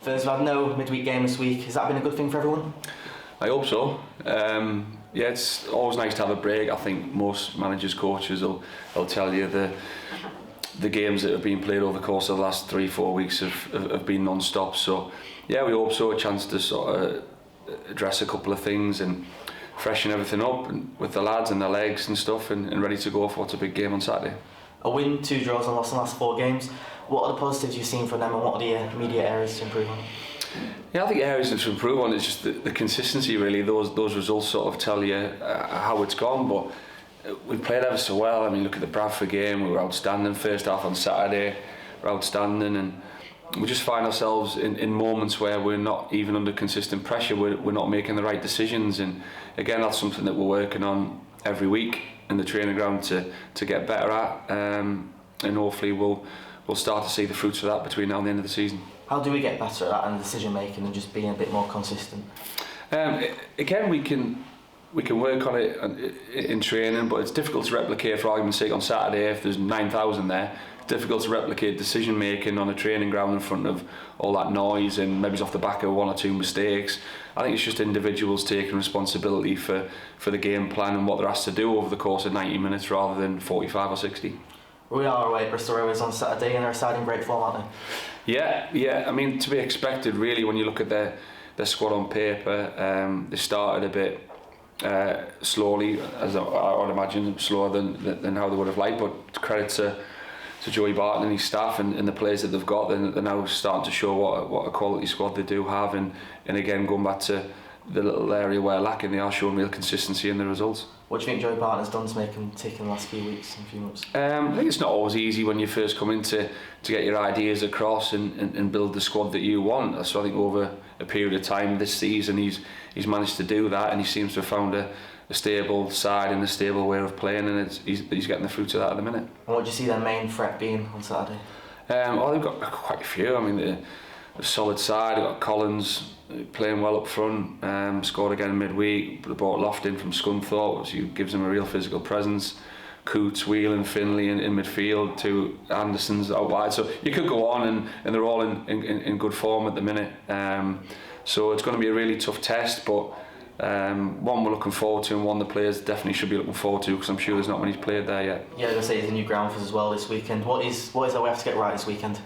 Thirlwell had no midweek game this week. Has that been a good thing for everyone? I hope so. Yeah, it's always nice to have a break. I think most managers, coaches will tell you the games that have been played over the course of the last 3-4 weeks have been non-stop. So yeah, we hope so. A chance to sort of address a couple of things and freshen everything up and with the lads and their legs and stuff, and ready to go for what's a big game on Saturday. A win, 2 draws and loss in the last 4 games. What are the positives you've seen from them, and what are the immediate areas to improve on? Yeah, I think areas to improve on is just the consistency really. Those results sort of tell you how it's gone, but we played ever so well. I mean, look at the Bradford game, we were outstanding first half on Saturday, we were outstanding, and we just find ourselves in moments where we're not even under consistent pressure, we're not making the right decisions, and again that's something that we're working on every week in the training ground to get better at, and hopefully we'll start to see the fruits of that between now and the end of the season. How do we get better at that and decision making and just being a bit more consistent? Again, we can work on it in training, but it's difficult to replicate, for argument's sake, on Saturday if there's 9,000 there. It's difficult to replicate decision making on a training ground in front of all that noise and maybe it's off the back of 1 or 2 mistakes. I think it's just individuals taking responsibility for the game plan and what they're asked to do over the course of 90 minutes rather than 45 or 60. We are away at Bristol Rovers on Saturday and they're a side in great form, aren't they? Yeah. I mean, to be expected really when you look at their squad on paper. They started a bit slowly, as I would imagine, slower than how they would have liked, but credit to Joey Barton and his staff and the players that they've got, they're now starting to show what a quality squad they do have, and again going back to the little area where lacking, they are showing real consistency in the results. What do you think Joey Barton has done to make him tick in the last few weeks and few months? I think it's not always easy when you first come in to get your ideas across and build the squad that you want. So I think over a period of time this season he's managed to do that, and he seems to have found a stable side and a stable way of playing, and he's getting the fruits of that at the minute. And what do you see their main threat being on Saturday? Well, they've got quite a few. I mean, a solid side. They've got Collins playing well up front, scored again midweek. They brought Loft in from Scunthorpe, which gives them a real physical presence. Coots, Whelan, Finley in midfield, 2 Andersons out wide. So you could go on, and they're all in good form at the minute. So it's going to be a really tough test, but one we're looking forward to, and one the players definitely should be looking forward to, because I'm sure there's not many played there yet. Yeah, I was going to say it's a new ground for us as well this weekend. What is that we have to get right this weekend?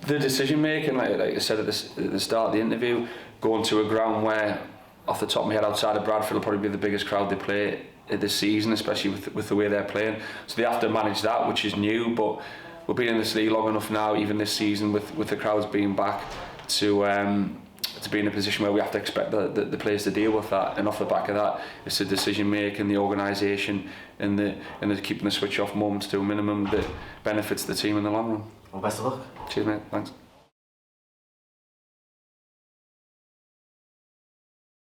The decision making, like I said at the start of the interview, going to a ground where, off the top of my head, outside of Bradford, will probably be the biggest crowd they play this season, especially with the way they're playing. So they have to manage that, which is new. But we've been in this league long enough now, even this season, with the crowds being back, to be in a position where we have to expect the players to deal with that. And off the back of that, it's the decision making, the organisation, and the keeping the switch off moments to a minimum that benefits the team in the long run. Well, best of luck. Cheers, mate. Thanks.